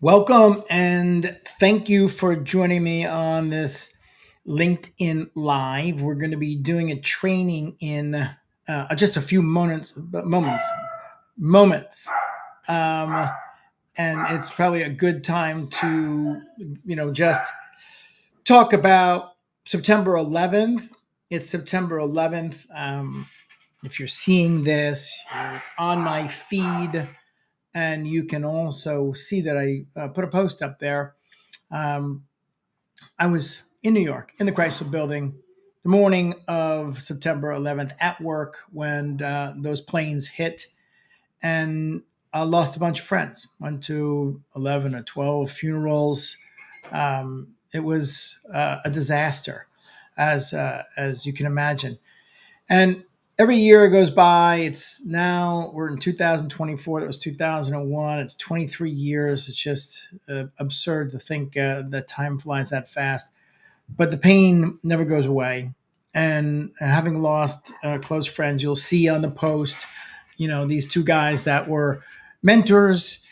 Welcome and thank you for joining me on this LinkedIn Live. We're going to be doing a training in just a few moments. Um, and it's probably a good time to, just talk about September 11th. It's September 11th. If you're seeing this, you're on my feed, and you can also see that I put a post up there. Um, I was in New York in the Chrysler Building the morning of September 11th at work when those planes hit, and I lost a bunch of friends. Went to 11 or 12 funerals. It was a disaster, as you can imagine. And every year goes by. It's now we're in 2024. That was 2001. It's 23 years. It's just absurd to think that time flies that fast. But the pain never goes away. And having lost close friends, you'll see on the post, these two guys that were mentors.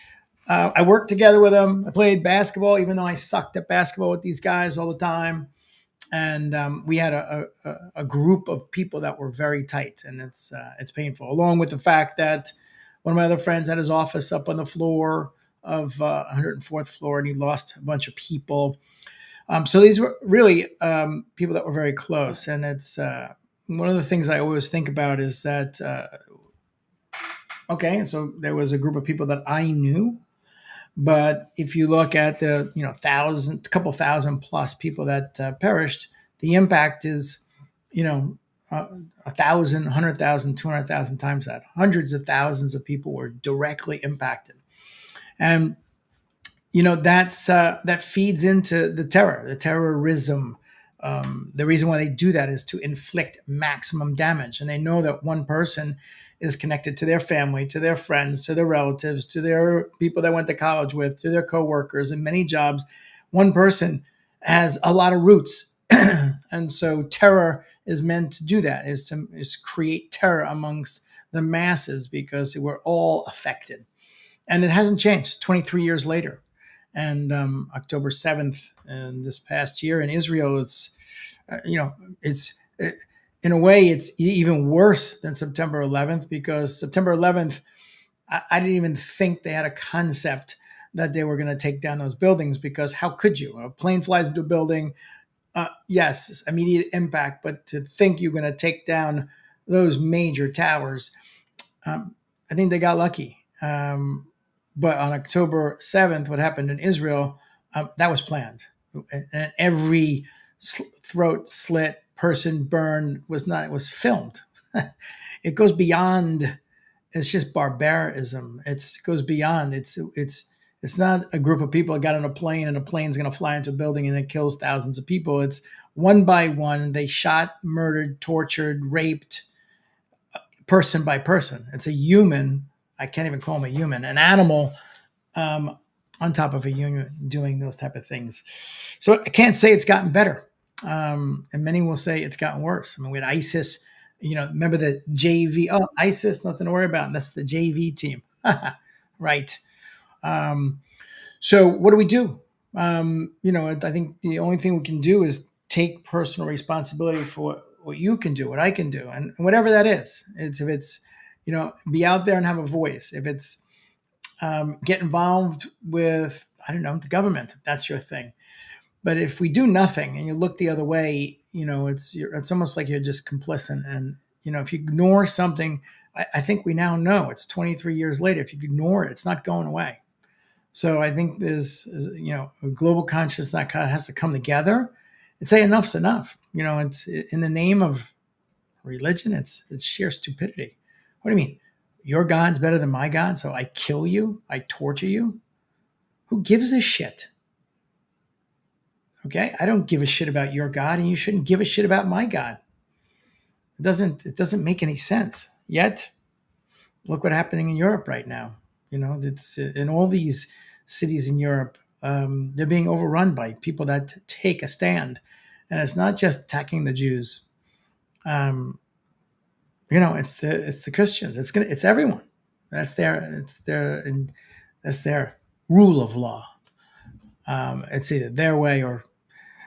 I worked together with them. I played basketball, even though I sucked at basketball with these guys all the time. And we had a group of people that were very tight, and it's painful. Along with the fact that one of my other friends had his office up on the floor of 104th floor, and he lost a bunch of people. So these were really people that were very close, and it's one of the things I always think about is that okay, so there was a group of people that I knew, but if you look at the couple thousand plus people that perished, the impact is a thousand, 100,000, 200,000 times that. Hundreds of thousands of people were directly impacted, and that feeds into the terrorism. The reason why they do that is to inflict maximum damage, and they know that one person is connected to their family, to their friends, to their relatives, to their people that went to college with, to their coworkers, in many jobs. One person has a lot of roots, and so terror is meant to do that: is create terror amongst the masses because we're all affected, and it hasn't changed 23 years later. And October 7th, and this past year in Israel, uh, you know, it's it, in a way it's even worse than September 11th, because September 11th, I didn't even think they had a concept that they were going to take down those buildings, because how could you? A plane flies into a building, yes, immediate impact, but to think you're going to take down those major towers, I think they got lucky. But on October 7th, what happened in Israel, that was planned. And every throat slit, person burned was not, it was filmed. It goes beyond, it's just barbarism. It goes beyond, it's not a group of people that got on a plane and a plane's going to fly into a building and it kills thousands of people. It's one by one. They shot, murdered, tortured, raped, person by person. It's a human. I can't even call him a human, an animal, um, on top of a human doing those type of things. So I can't say it's gotten better. And many will say it's gotten worse. I mean, we had ISIS, remember the JV? Oh, ISIS, nothing to worry about. That's the JV team. Right. Um, so what do we do? I think the only thing we can do is take personal responsibility for what you can do, what I can do, and whatever that is. If it's, be out there and have a voice. If it's get involved with, I don't know, the government, if that's your thing. But if we do nothing and you look the other way, it's almost like you're just complicit. And if you ignore something, I think we now know it's 23 years later. If you ignore it, it's not going away. So I think there's, a global consciousness that kind of has to come together and say enough's enough. It's in the name of religion. It's sheer stupidity. What do you mean? Your God's better than my God, so I kill you, I torture you? Who gives a shit? Okay, I don't give a shit about your God, and you shouldn't give a shit about my God. It doesn't make any sense. Yet, look what's happening in Europe right now. It's in all these cities in Europe. They're being overrun by people that take a stand, and it's not just attacking the Jews. It's the Christians. It's everyone. That's their rule of law. It's either their way or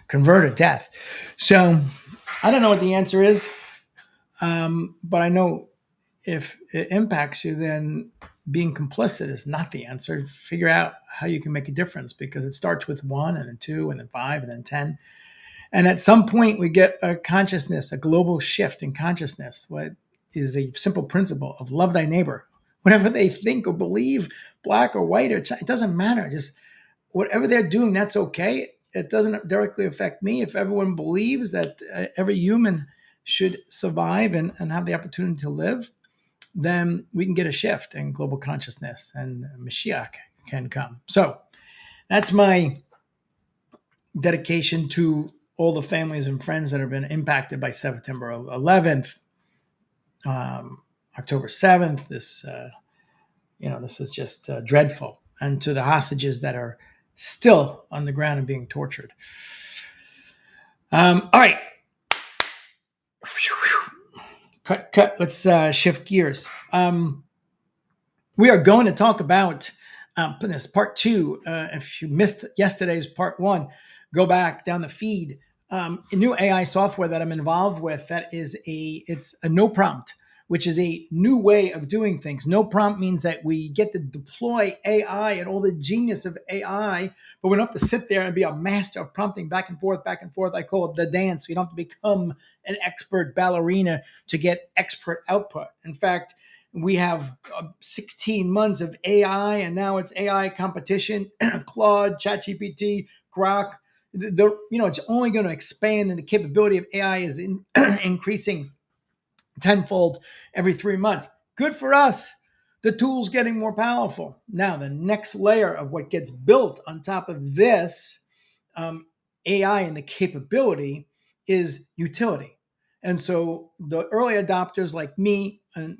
convert or death. So I don't know what the answer is, but I know if it impacts you, then being complicit is not the answer. Figure out how you can make a difference, because it starts with one and then two and then five and then 10. And at some point, we get a consciousness, a global shift in consciousness. What is a simple principle of love thy neighbor, whatever they think or believe, black or white, or it doesn't matter. Just whatever they're doing, that's okay. It doesn't directly affect me. If everyone believes that every human should survive and have the opportunity to live, then we can get a shift in global consciousness and Mashiach can come. So that's my dedication to all the families and friends that have been impacted by September 11th, October 7th. This is just dreadful. And to the hostages that are still on the ground and being tortured. All right. Cut. Let's shift gears. We are going to talk about this part two. If you missed yesterday's part one, go back down the feed. A new AI software that I'm involved with it's a no prompt, which is a new way of doing things. No prompt means that we get to deploy AI and all the genius of AI, but we don't have to sit there and be a master of prompting back and forth, back and forth. I call it the dance. We don't have to become an expert ballerina to get expert output. In fact, we have 16 months of AI, and now it's AI competition. Claude, ChatGPT, Grok. It's only going to expand, and the capability of AI is increasing tenfold every 3 months. Good for us. The tool's getting more powerful. Now, the next layer of what gets built on top of this AI and the capability is utility. And so the early adopters like me, and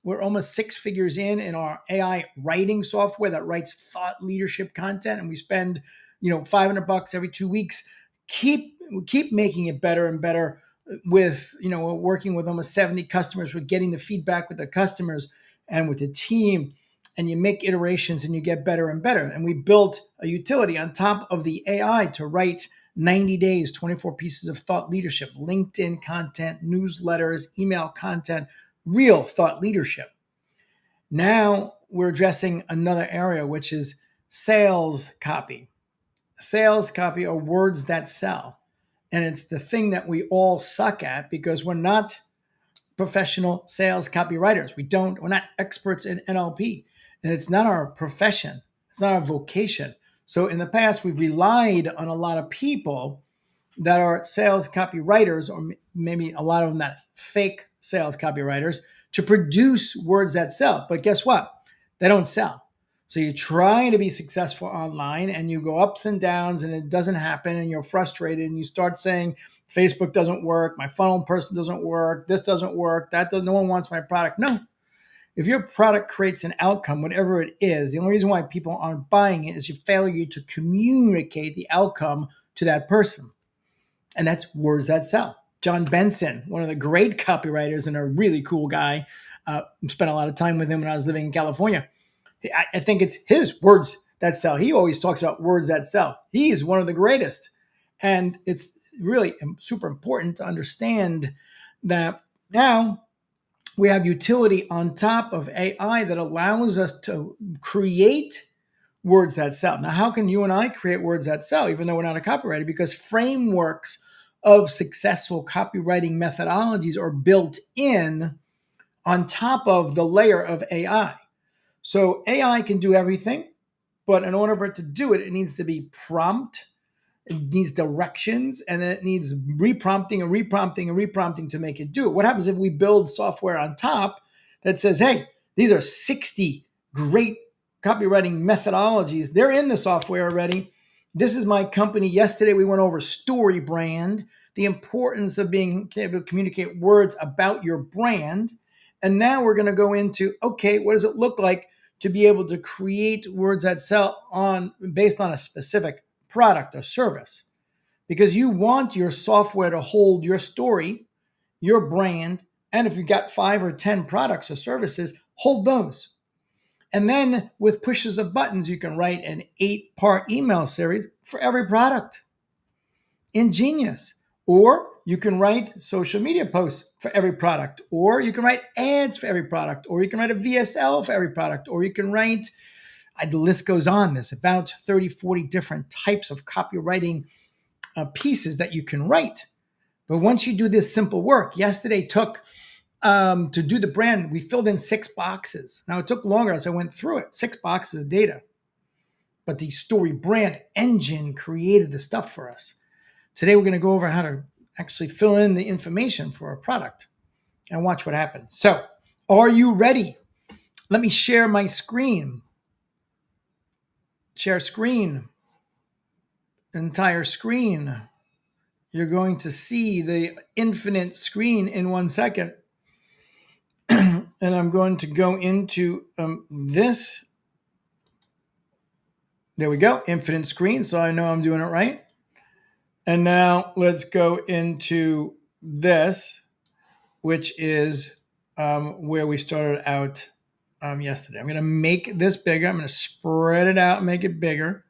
we're almost 6 figures in our AI writing software that writes thought leadership content. And we spend, $500 every 2 weeks. We keep making it better and better with, we're working with almost 70 customers. We're getting the feedback with the customers and with the team, and you make iterations and you get better and better. And we built a utility on top of the AI to write 90 days, 24 pieces of thought leadership, LinkedIn content, newsletters, email content, real thought leadership. Now we're addressing another area, which is sales copy. Sales copy are words that sell. And it's the thing that we all suck at because we're not professional sales copywriters. We're not experts in NLP. And it's not our profession. It's not our vocation. So in the past, we've relied on a lot of people that are sales copywriters, or maybe a lot of them that fake sales copywriters, to produce words that sell. But guess what? They don't sell. So you're trying to be successful online and you go ups and downs and it doesn't happen and you're frustrated and you start saying, Facebook doesn't work, my funnel person doesn't work, this doesn't work, no one wants my product. No. If your product creates an outcome, whatever it is, the only reason why people aren't buying it is your failure to communicate the outcome to that person. And that's words that sell. John Benson, one of the great copywriters and a really cool guy, spent a lot of time with him when I was living in California. I think it's his words that sell. He always talks about words that sell. He's one of the greatest. And it's really super important to understand that now we have utility on top of AI that allows us to create words that sell. Now, how can you and I create words that sell, even though we're not a copywriter? Because frameworks of successful copywriting methodologies are built in on top of the layer of AI. So AI can do everything, but in order for it to do it, it needs to be prompt, it needs directions, and then it needs reprompting and reprompting and reprompting to make it do it. What happens if we build software on top that says, hey, these are 60 great copywriting methodologies. They're in the software already. This is my company. Yesterday, we went over story brand, the importance of being able to communicate words about your brand. And now we're going to go into, okay, what does it look like to be able to create words that sell based on a specific product or service? Because you want your software to hold your story, your brand, and if you've got 5 or 10 products or services, hold those. And then with pushes of buttons, you can write an 8-part email series for every product. Ingenious. Or you can write social media posts for every product, or you can write ads for every product, or you can write a VSL for every product, or you can write, the list goes on. There's about 30, 40 different types of copywriting pieces that you can write. But once you do this simple work, yesterday took to do the brand, we filled in 6 boxes. Now it took longer as I went through it, 6 boxes of data. But the story brand engine created the stuff for us. Today we're going to go over how to actually fill in the information for a product and watch what happens. So, are you ready? Let me share my screen. Share screen. Entire screen. You're going to see the infinite screen in 1 second. And I'm going to go into this. There we go, infinite screen, so I know I'm doing it right. And now let's go into this, which is where we started out yesterday. I'm going to make this bigger. I'm going to spread it out and make it bigger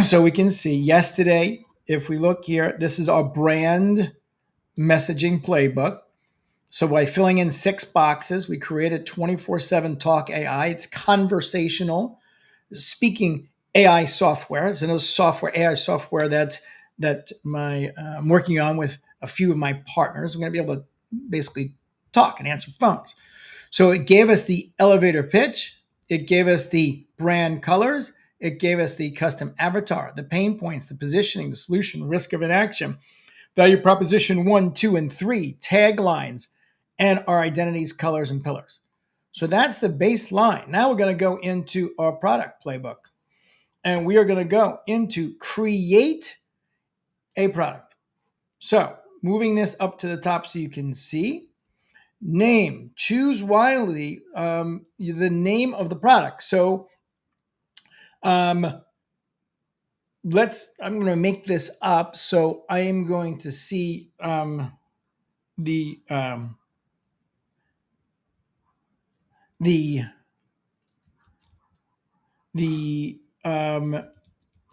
so we can see. Yesterday, if we look here, this is our brand messaging playbook. So by filling in 6 boxes, we created 24/7 Talk AI. It's conversational, speaking AI software. It's another AI software that I'm working on with a few of my partners. We're going to be able to basically talk and answer phones. So it gave us the elevator pitch. It gave us the brand colors. It gave us the custom avatar, the pain points, the positioning, the solution, risk of inaction, value proposition 1, 2, and 3, taglines, and our identities, colors, and pillars. So that's the baseline. Now we're going to go into our product playbook. And we are going to go into create a product. So moving this up to the top so you can see. Name, choose wisely the name of the product. So I'm going to make this up. So I am going to see the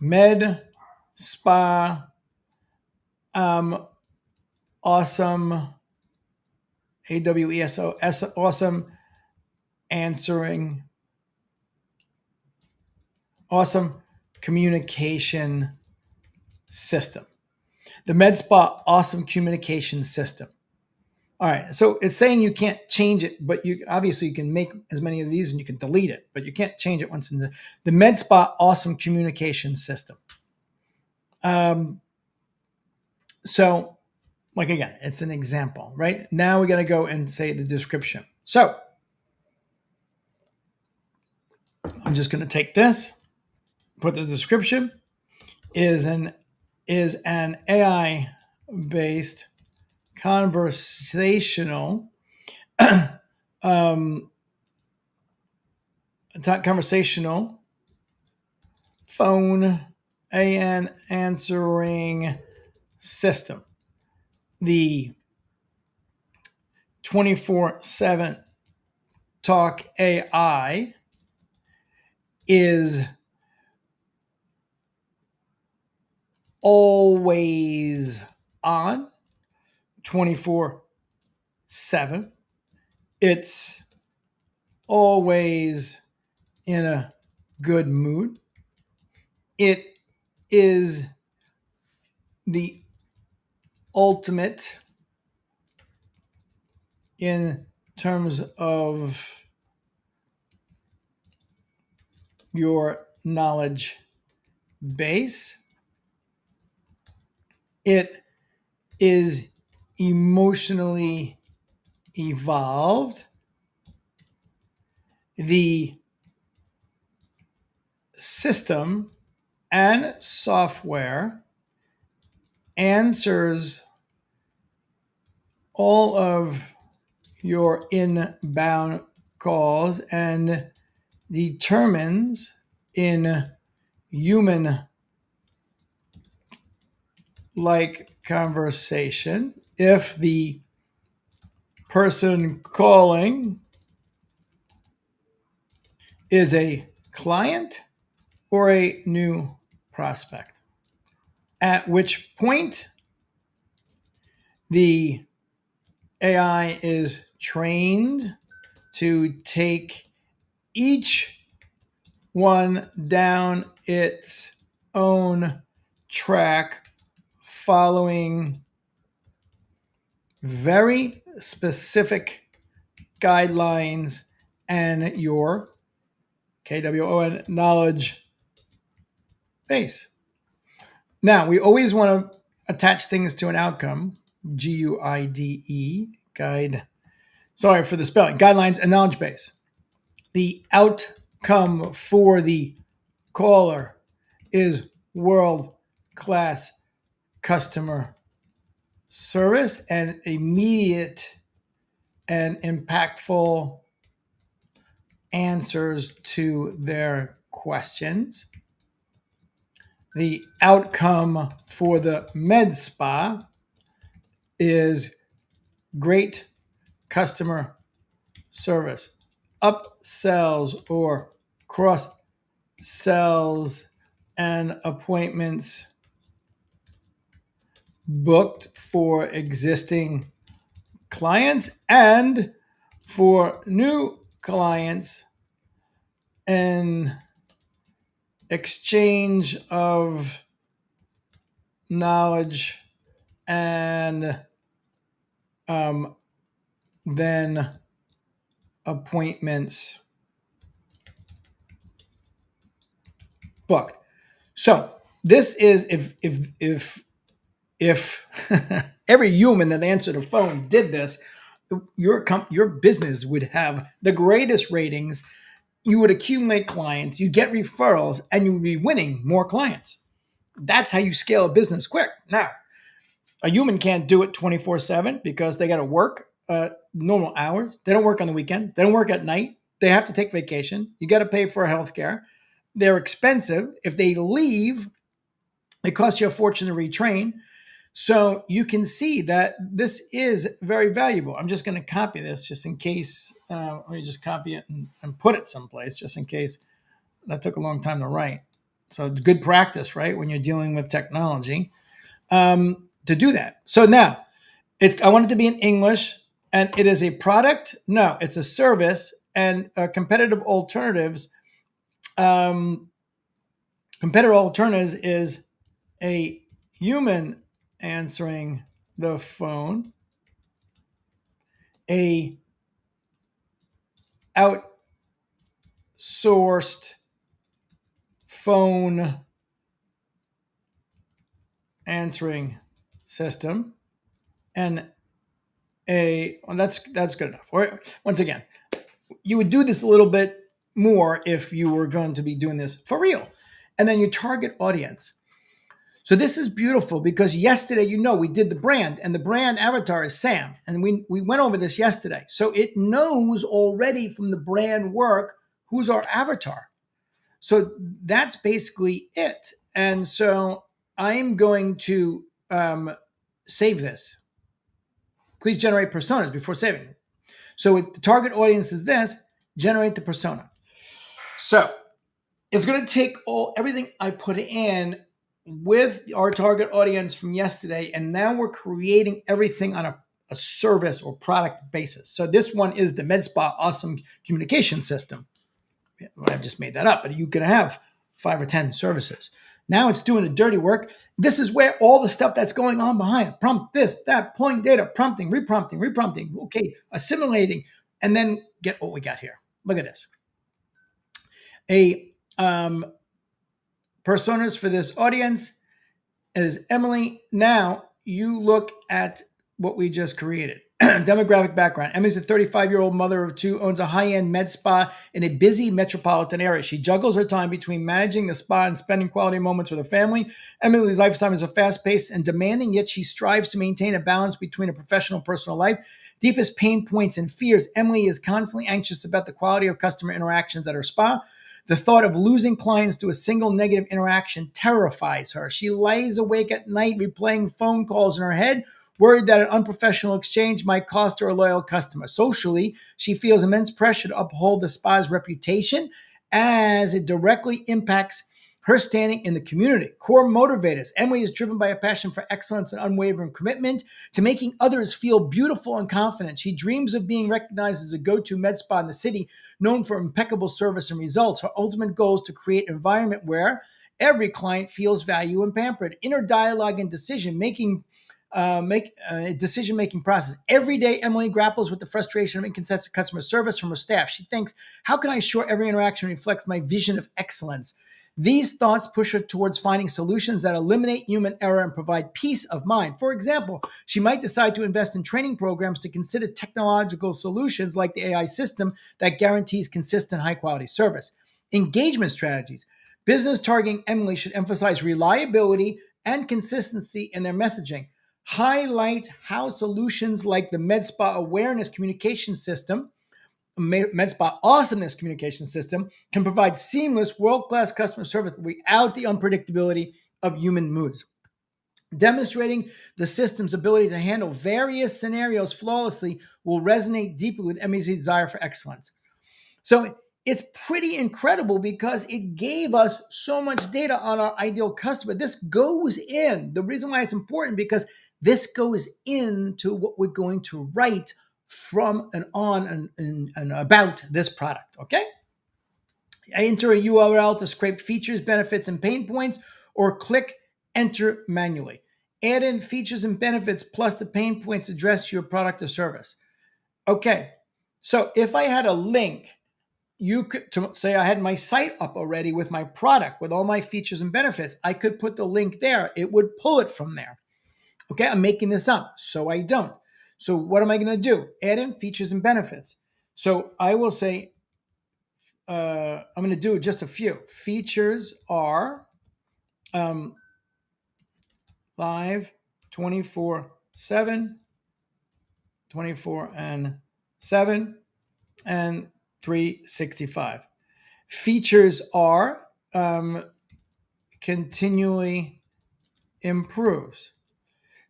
med spa awesome AWESO awesome answering awesome communication system. The med spa awesome communication system. All right, so it's saying you can't change it, but you can make as many of these and you can delete it, but you can't change it once in the med spa awesome communication system. So like again, it's an example, right? Now we got to go and say the description. So I'm just going to take this, put the description is an AI based conversational conversational phone AN answering system. The 24/7 Talk AI is always on 24/7. It's always in a good mood. It is the ultimate in terms of your knowledge base. It is emotionally evolved. The system and software answers all of your inbound calls and determines in human like conversation if the person calling is a client or a new prospect. At which point the AI is trained to take each one down its own track, following very specific guidelines and your KWON knowledge base. Now, we always want to attach things to an outcome, GUIDE, guide. Sorry for the spelling. Guidelines and knowledge base. The outcome for the caller is world-class customer service and immediate and impactful answers to their questions. The outcome for the med spa is great customer service, upsells or cross sells, and appointments booked for existing clients and for new clients, an exchange of knowledge, and then appointments booked. So this is if every human that answered a phone did this, your business would have the greatest ratings. You would accumulate clients, you get referrals, and you would be winning more clients. That's how you scale a business quick. Now, a human can't do it 24/7 because they got to work normal hours. They don't work on the weekends. They don't work at night. They have to take vacation. You got to pay for healthcare. They're expensive. If they leave, it costs you a fortune to retrain. So you can see that this is very valuable. I'm just going to copy this just in case. Let me just copy it and put it someplace just in case. That took a long time to write. So it's good practice, right? When you're dealing with technology to do that. So now I want it to be in English, and it is a product. No, it's a service and competitive alternatives. Competitive alternatives is a human answering the phone, a outsourced phone answering system, and that's good enough. Or once again, you would do this a little bit more if you were going to be doing this for real. And then your target audience. So this is beautiful because yesterday, we did the brand, and the brand avatar is Sam. And we went over this yesterday. So it knows already from the brand work who's our avatar. So that's basically it. And so I'm going to save this. Please generate personas before saving it. So the target audience is this, generate the persona. So it's going to take everything I put in with our target audience from yesterday, and now we're creating everything on a service or product basis. So this one is the MedSpa Awesome Communication System. I just made that up, but you can have 5 or 10 services. Now it's doing the dirty work. This is where all the stuff that's going on behind, prompt this, that, point data, prompting, reprompting, okay, assimilating, and then get what we got here. Look at this. Personas for this audience is Emily. Now you look at what we just created. Demographic background. Emily's a 35-year-old mother of 2, owns a high-end med spa in a busy metropolitan area. She juggles her time between managing the spa and spending quality moments with her family. Emily's lifestyle is a fast-paced and demanding, yet she strives to maintain a balance between a professional and personal life. Deepest pain points and fears. Emily is constantly anxious about the quality of customer interactions at her spa. The thought of losing clients to a single negative interaction terrifies her. She lays awake at night replaying phone calls in her head, worried that an unprofessional exchange might cost her a loyal customer. Socially, she feels immense pressure to uphold the spa's reputation as it directly impacts her standing in the community. Core motivators. Emily is driven by a passion for excellence and unwavering commitment to making others feel beautiful and confident. She dreams of being recognized as a go-to med spa in the city, known for impeccable service and results. Her ultimate goal is to create an environment where every client feels valued and pampered. Inner dialogue and decision-making process. Every day, Emily grapples with the frustration of inconsistent customer service from her staff. She thinks, how can I ensure every interaction reflects my vision of excellence? These thoughts push her towards finding solutions that eliminate human error and provide peace of mind. For example, she might decide to invest in training programs to consider technological solutions like the AI system that guarantees consistent, high-quality service. Engagement strategies. Business targeting Emily should emphasize reliability and consistency in their messaging. Highlight how solutions like the MedSpa Awareness Communication System, MedSpa Awesomeness Communication System, can provide seamless, world-class customer service without the unpredictability of human moods. Demonstrating the system's ability to handle various scenarios flawlessly will resonate deeply with Emmy's desire for excellence. So it's pretty incredible because it gave us so much data on our ideal customer. This goes in. The reason why it's important because this goes into what we're going to write from and on and about this product. Okay. I enter a URL to scrape features, benefits, and pain points, or click enter manually. Add in features and benefits plus the pain points address your product or service. Okay. So if I had a link, you could say I had my site up already with my product, with all my features and benefits. I could put the link there. It would pull it from there. Okay, I'm making this up, so I don't. So what am I going to do? Add in features and benefits. So I will say, I'm going to do just a few. Features are live 24/7, 24 and 7, and 365. Features are continually improves.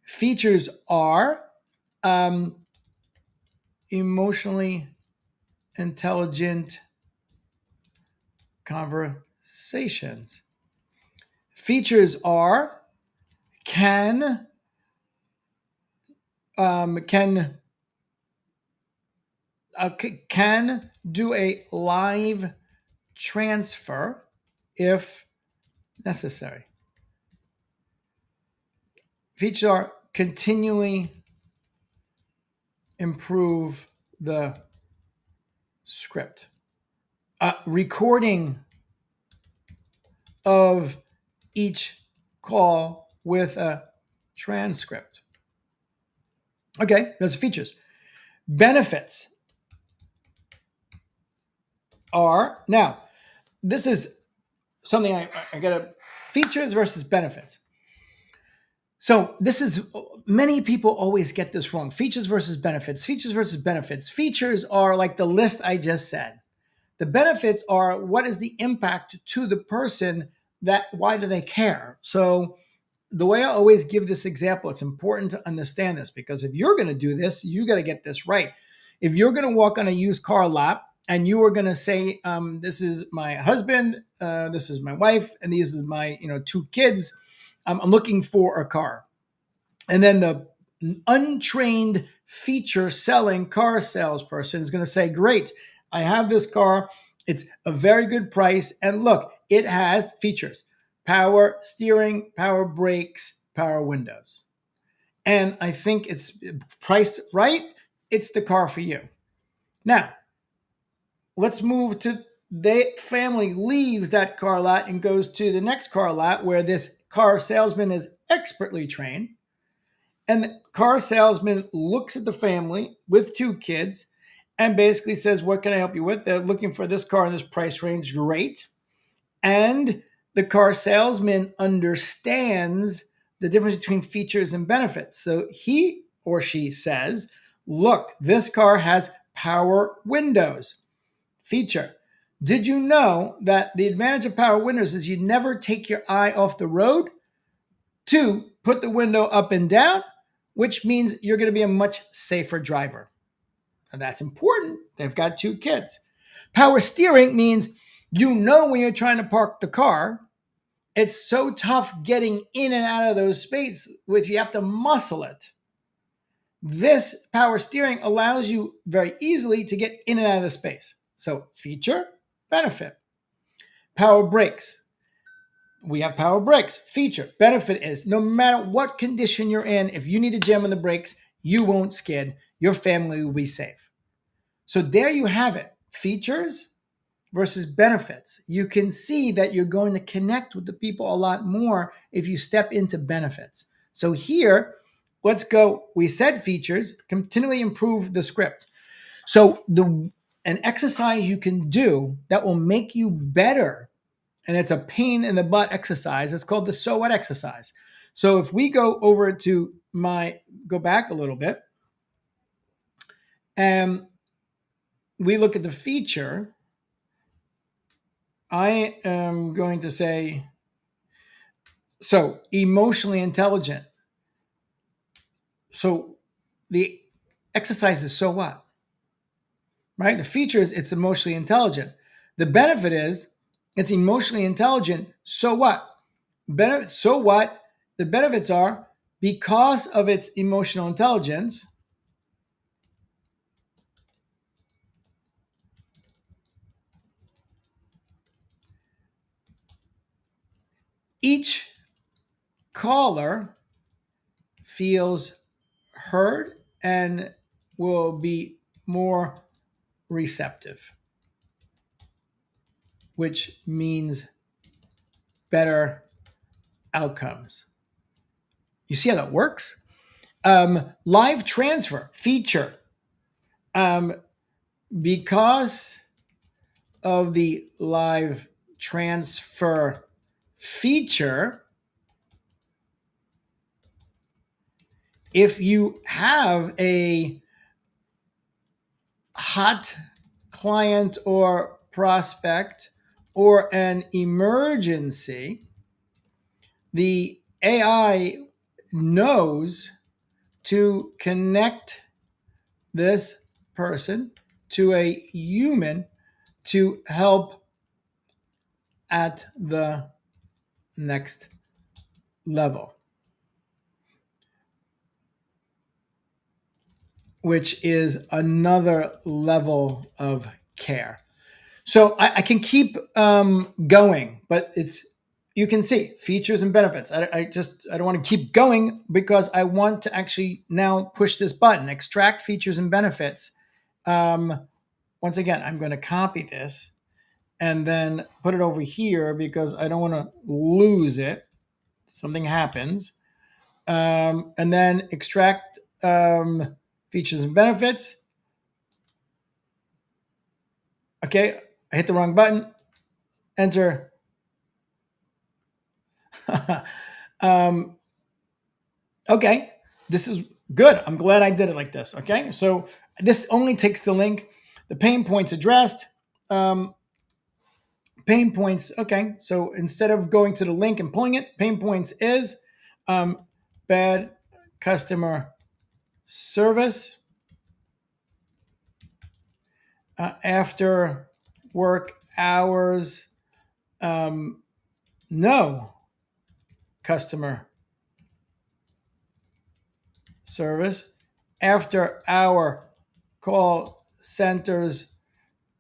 Features are emotionally intelligent conversations. Features are can do a live transfer if necessary. Features are continually improve the script. Recording of each call with a transcript. Okay, those are features. Benefits are, now, this is something I got to, features versus benefits. So this is, many people always get this wrong. Features versus benefits. Features versus benefits. Features are like the list I just said. The benefits are what is the impact to the person, that why do they care? So the way I always give this example, it's important to understand this because if you're going to do this, you got to get this right. If you're going to walk on a used car lot and you are going to say, this is my husband, this is my wife, and these is my 2 kids, I'm looking for a car. And then the untrained feature selling car salesperson is going to say, great, I have this car. It's a very good price. And look, it has features: power steering, power brakes, power windows. And I think it's priced right. It's the car for you. Now, let's move to the family leaves that car lot and goes to the next car lot where this car salesman is expertly trained. And the car salesman looks at the family with 2 kids and basically says, what can I help you with? They're looking for this car in this price range. Great. And the car salesman understands the difference between features and benefits. So he or she says, look, this car has power windows. Feature. Did you know that the advantage of power windows is you never take your eye off the road? 2, put the window up and down, which means you're going to be a much safer driver. And that's important. They've got 2 kids. Power steering means You know, when you're trying to park the car, it's so tough getting in and out of those spaces, which you have to muscle it. This power steering allows you very easily to get in and out of the space. So, feature, benefit. Power brakes. We have power brakes. Feature, benefit is no matter what condition you're in, if you need to jam on the brakes, you won't skid. Your family will be safe. So, there you have it. Features versus benefits. You can see that you're going to connect with the people a lot more if you step into benefits. So here, let's go. We said features, continually improve the script. So an exercise you can do that will make you better, and it's a pain in the butt exercise. It's called the so what exercise. So if we go over to go back a little bit, and we look at the feature, I am going to say, so emotionally intelligent. So the exercise is so what? Right? The feature is it's emotionally intelligent. The benefit is it's emotionally intelligent. So what? So what? The benefits are because of its emotional intelligence, each caller feels heard and will be more receptive, which means better outcomes. You see how that works? Live transfer feature. Um, because of the live transfer feature, if you have a hot client or prospect or an emergency, the AI knows to connect this person to a human to help at the next level, which is another level of care. So I can keep going, but you can see features and benefits. I don't want to keep going because I want to actually now push this button, extract features and benefits. Once again, I'm going to copy this and then put it over here because I don't want to lose it. Something happens. And then extract features and benefits. Okay, I hit the wrong button. Enter. um, okay, this is good. I'm glad I did it like this. Okay, so this only takes the link. The pain points addressed. Pain points. Okay, so instead of going to the link and pulling it, pain points is bad customer service after work hours. No customer service. After our call centers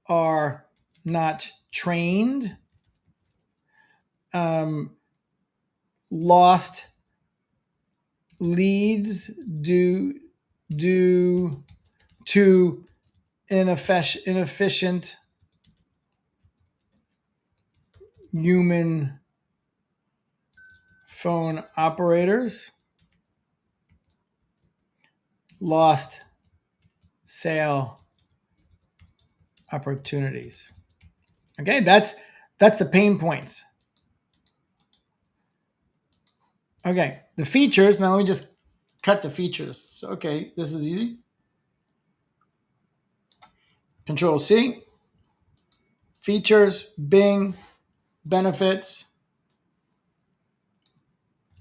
are not trained. Lost leads due to inefficient human phone operators. Lost sale opportunities. Okay, that's the pain points. Okay, the features. Now let me just cut the features. So, okay, this is easy. Control C. Features, Bing, benefits.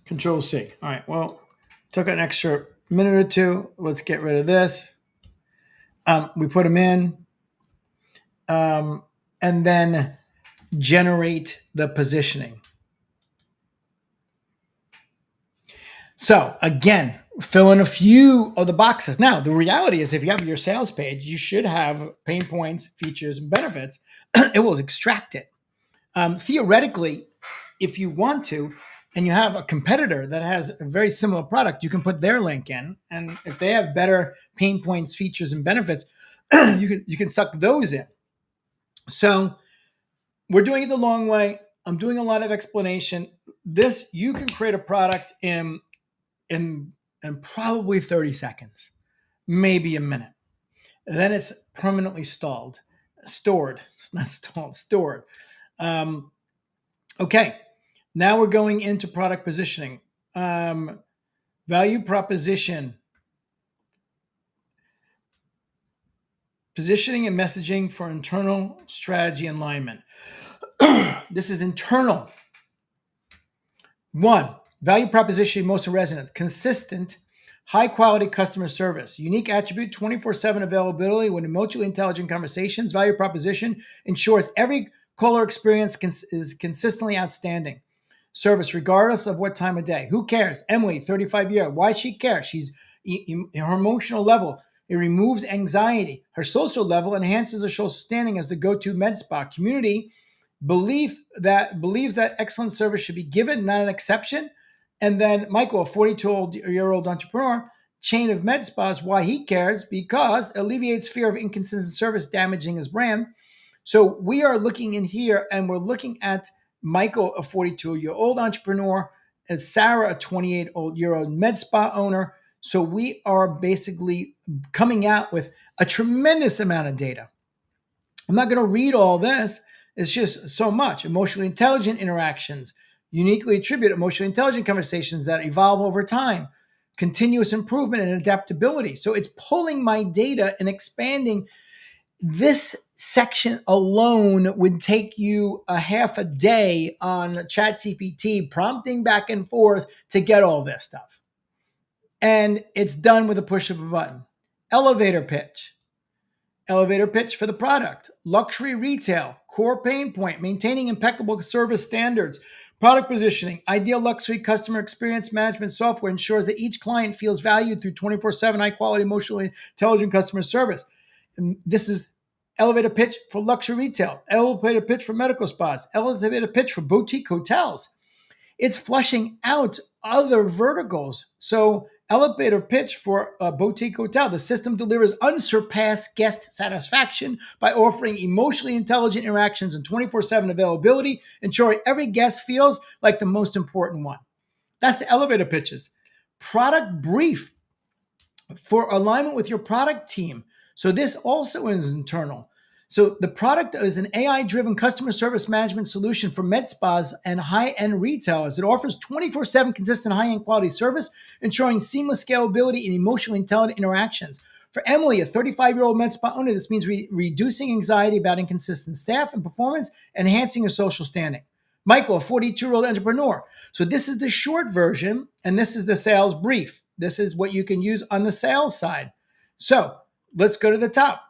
Control C. All right, well, took an extra minute or two. Let's get rid of this. We put them in. And then generate the positioning. So again, fill in a few of the boxes. Now, the reality is if you have your sales page, you should have pain points, features, and benefits. It will extract it. Theoretically, if you want to, and you have a competitor that has a very similar product, you can put their link in. And if they have better pain points, features, and benefits, you can suck those in. So we're doing it the long way. I'm doing a lot of explanation. This, you can create a product in probably 30 seconds, maybe a minute. Then it's permanently stored. It's not stalled, stored. Okay, now we're going into product positioning. Value proposition. Positioning and messaging for internal strategy alignment. This is internal. 1, value proposition most resonance. Consistent, high-quality customer service. Unique attribute, 24/7 availability with emotionally intelligent conversations. Value proposition ensures every caller experience is consistently outstanding. Service, regardless of what time of day. Who cares? Emily, 35 years. Why she cares? She's her emotional level. It removes anxiety. Her social level enhances her social standing as the go-to med spa. Community believes that excellent service should be given, not an exception. And then Michael, a 42-year-old entrepreneur, chain of med spas. Why he cares? Because alleviates fear of inconsistent service damaging his brand. So we are looking in here, and we're looking at Michael, a 42-year-old entrepreneur, and Sarah, a 28-year-old med spa owner. So we are basically coming out with a tremendous amount of data. I'm not going to read all this. It's just so much. Emotionally intelligent interactions, uniquely attribute emotionally intelligent conversations that evolve over time, continuous improvement and adaptability. So it's pulling my data and expanding. This section alone would take you a half a day on ChatGPT, prompting back and forth to get all this stuff. And it's done with a push of a button. Elevator pitch. Elevator pitch for the product. Luxury retail. Core pain point. Maintaining impeccable service standards. Product positioning. Ideal luxury customer experience management software ensures that each client feels valued through 24/7 high-quality, emotionally intelligent customer service. And this is elevator pitch for luxury retail. Elevator pitch for medical spas. Elevator pitch for boutique hotels. It's flushing out other verticals. So elevator pitch for a boutique hotel. The system delivers unsurpassed guest satisfaction by offering emotionally intelligent interactions and 24/7 availability, ensuring every guest feels like the most important one. That's the elevator pitches. Product brief for alignment with your product team. So this also is internal. So the product is an AI-driven customer service management solution for med spas and high-end retailers. It offers 24/7 consistent high-end quality service, ensuring seamless scalability and emotionally intelligent interactions. For Emily, a 35-year-old med spa owner, this means reducing anxiety about inconsistent staff and performance, enhancing her social standing. Michael, a 42-year-old entrepreneur. So this is the short version, and this is the sales brief. This is what you can use on the sales side. So let's go to the top.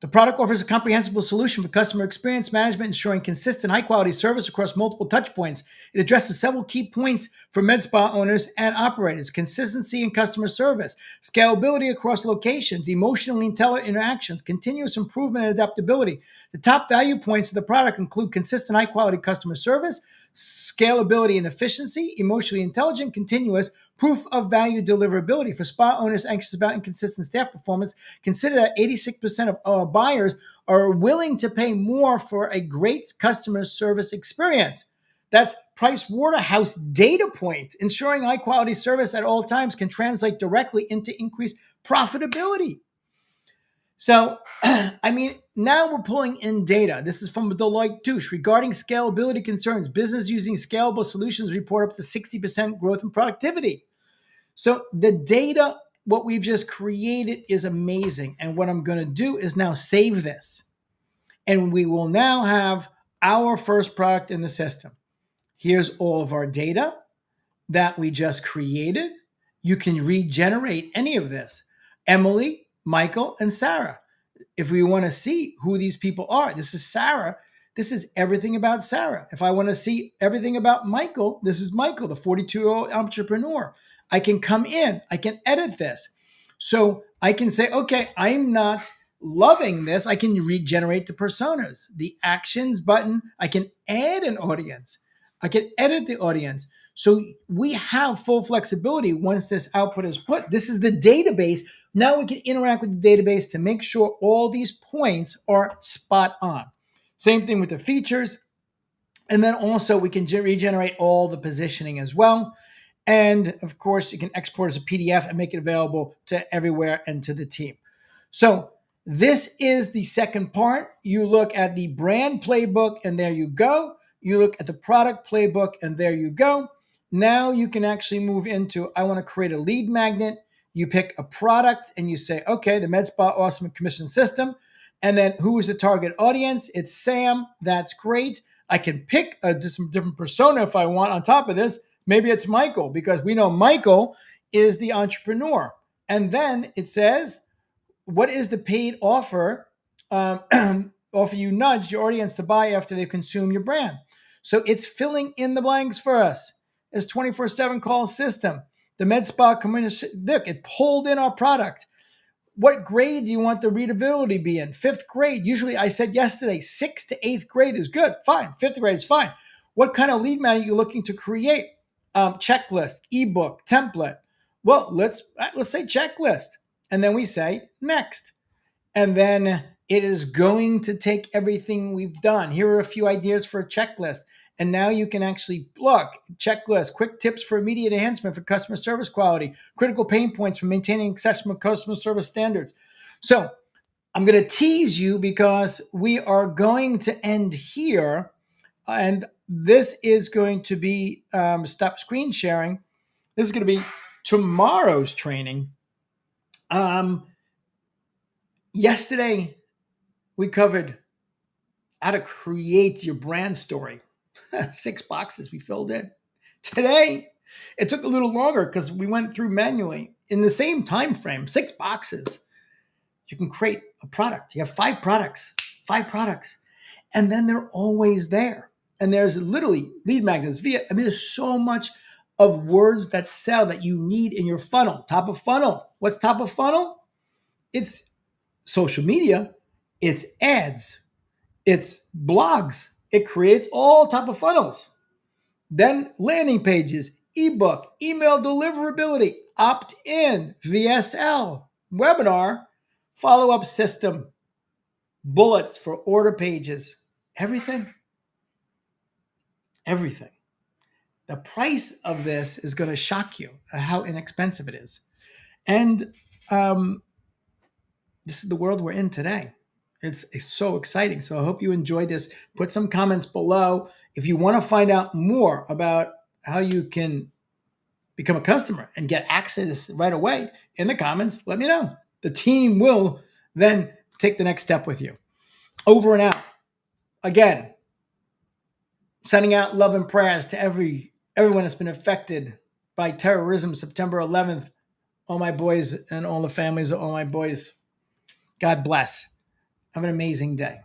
The product offers a comprehensive solution for customer experience management, ensuring consistent, high-quality service across multiple touchpoints. It addresses several key points for med spa owners and operators: consistency in customer service, scalability across locations, emotionally intelligent interactions, continuous improvement and adaptability. The top value points of the product include consistent, high-quality customer service, scalability and efficiency, emotionally intelligent, continuous, proof of value deliverability. For spa owners anxious about inconsistent staff performance, consider that 86% of buyers are willing to pay more for a great customer service experience. That's Price Waterhouse data point. Ensuring high quality service at all times can translate directly into increased profitability. So, now we're pulling in data. This is from Deloitte Touche. Regarding scalability concerns, business using scalable solutions report up to 60% growth in productivity. So the data, what we've just created, is amazing. And what I'm going to do is now save this. And we will now have our first product in the system. Here's all of our data that we just created. You can regenerate any of this. Emily, Michael, and Sarah. if we want to see who these people are, this is Sarah. This is everything about Sarah. If I want to see everything about Michael, this is Michael, the 42-year-old entrepreneur. I can come in, I can edit this. So I can say, okay, I'm not loving this. I can regenerate the personas, the actions button. I can add an audience. I can edit the audience. So we have full flexibility once this output is put. This is the database. Now we can interact with the database to make sure all these points are spot on. Same thing with the features. And then also we can regenerate all the positioning as well. And of course, you can export as a PDF and make it available to everywhere and to the team. So this is the second part. You look at the brand playbook and there you go. You look at the product playbook and there you go. Now you can actually move into, I want to create a lead magnet. You pick a product and you say, okay, the MedSpa Awesome Commission System. And then who is the target audience? It's Sam. That's great. I can pick some different persona if I want on top of this. Maybe it's Michael, because we know Michael is the entrepreneur. And then it says, what is the paid offer? Offer you nudge your audience to buy after they consume your brand. So it's filling in the blanks for us. It's 24/7 call system. The med spa community, look, it pulled in our product. What grade do you want the readability to be in? 5th grade. Usually I said yesterday, 6th to 8th grade is good. Fine. 5th grade is fine. What kind of lead magnet are you looking to create? Checklist, ebook, template. Well, let's say checklist. And then we say next. And then it is going to take everything we've done. Here are a few ideas for a checklist. And now you can actually look, checklist, quick tips for immediate enhancement for customer service quality, critical pain points for maintaining accessible customer service standards. So I'm going to tease you because we are going to end here. And this is going to be, stop screen sharing. This is going to be tomorrow's training. Yesterday, we covered how to create your brand story. 6 boxes we filled in. Today, it took a little longer because we went through manually. In the same time frame, 6 boxes, you can create a product. You have 5 products, and then they're always there. And there's literally lead magnets, there's so much of words that sell that you need in your funnel. Top of funnel. What's top of funnel? It's social media, it's ads, it's blogs. It creates all top of funnels. Then landing pages, ebook, email deliverability, opt-in, VSL, webinar, follow-up system, bullets for order pages, everything. The price of this is going to shock you how inexpensive it is. And this is the world we're in today. It's so exciting. So I hope you enjoyed this. Put some comments below. If you want to find out more about how you can become a customer and get access right away, in the comments, let me know. The team will then take the next step with you. Over and out. Again, sending out love and prayers to everyone that's been affected by terrorism, September 11th. All my boys and all the families of all my boys. God bless. Have an amazing day.